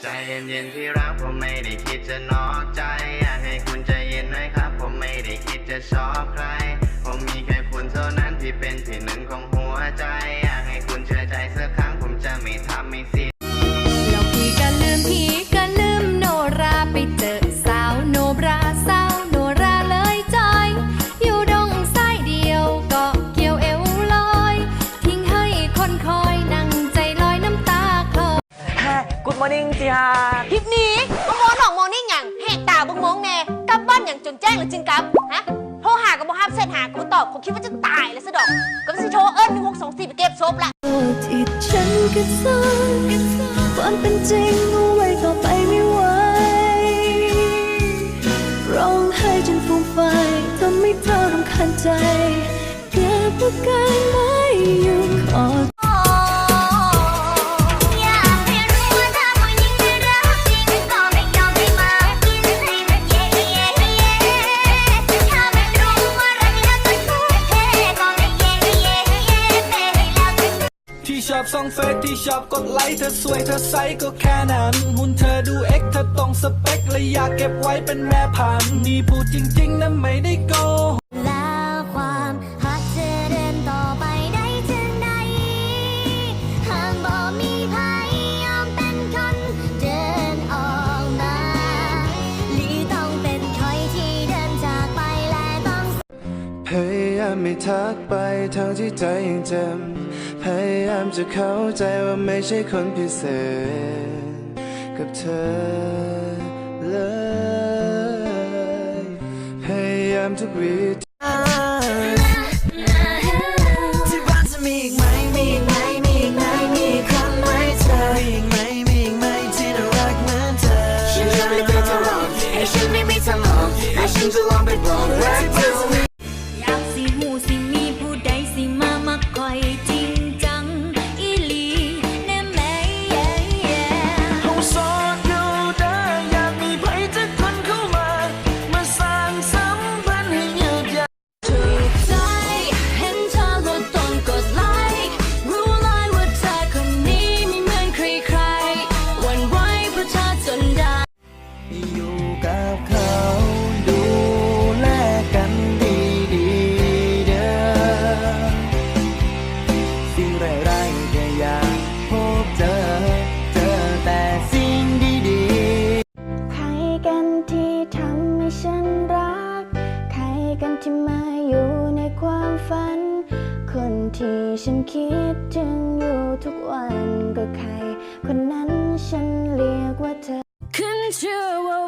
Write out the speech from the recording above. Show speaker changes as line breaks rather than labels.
ใจเย็นๆที่รักผมไม่ได้คิดจะนอกใจอยากให้คุณใจเย็นหน่อยครับผมไม่ได้คิดจะชอบใครผมมีแค่คุณเท่านั้นที่เป็นที่หนึ่งของหัวใจอยากให้คุณเชื่อใจสักครั้งผมจะไม่ทำไม่เสีย
แล้วพี่ก็ลืมโนราไปเจอสาวโนบราสาวโนราเลยจอยอยู่ดงสายเดียวก็เกี่ยวเอวลอยทิ้งให้คนคอยนั่งใจลอยน้ำตาคลอ
กูดมอร์นิ่งจีฮา
คลิปนี้มองหนองมองนี่อย่างแหกตาบึงมองแน่กลับบ้านอย่างจนแจ้งหรือจึงกลับฮะโทรหากับบ่ฮับเสร็จหากับบ่ตอบผมคิดว่าจะตายเลยซะดอกก็สิโทร1624ไปเก็บศพละ
ที่ฉันก็ซ่อนความเป็นจริงเอาไว้ต่อไปไม่ไหวร้องไห้จนฟูมไฟทำให้เธอรำคาญใจเก็บอาการไม่อยู่ขอ
ที่ชอบส่องเฟซที่ชอบกดไลค์เธอสวยเธอใสก็แค่นั้นหุ่นเธอดูเอ็กเธอตรงสเปคเลยอยากเก็บไว้เป็นแม่พันธุ์นี่พูดจริงๆนะไม่ได้โกหก
แล้วความหักจะเดินต่อไปได้ถึงไหนหากบ่มีใครยอมเป็นคนเดินออกมาหรือต้องเป็นใครที่เดินจากไปและต้อง
พยายามไม่ทักไปทั้งที่ใจยังเจ็บพยายามจะเข้าใจว่าไม่ใช่คนพิเศษกับเธอเลยพยายามทุกวิธี
ที่บ้านจะมีอีกไหมมีอีกไหมมีอีกไหมมีอีกครั้งไหมเธอมีอีกไหมมีอีกไหมที่น่ารักเหมือนเธอฉันจะไม่เธอจะลองให้ฉันไม่มีทางออกและฉันจะลองไปบอกรักเธอ
อยากสิหูสิมีผู้ใดสิมามักคอยจริงจังอีหลีแน่แม่
เขาสอนอยู่ได้อยากมีใครสักคนเข้ามามาสร้างสัมพันธ์ให้ยืดยาว
ถูกใจเห็นเธอก็ต้องกดไลค์รู้เลยว่าเธอคนนี้ไม่เหมือนใครๆหวั่นไหวเพราะเธอจนได้
อยู่กับเขาดูแลกันดีๆเด้อสิ่งร้ายๆก็อย่าพบเจอแต่สิ่งดีๆ
ใครกันที่ทำให้ฉันรักใครกันที่มาอยู่ในความฝันคนที่ฉันคิดถึงอยู่ทุกวันก็ใครคนนั้นฉันเรียกว่าเธอขึ้นชื่อว่า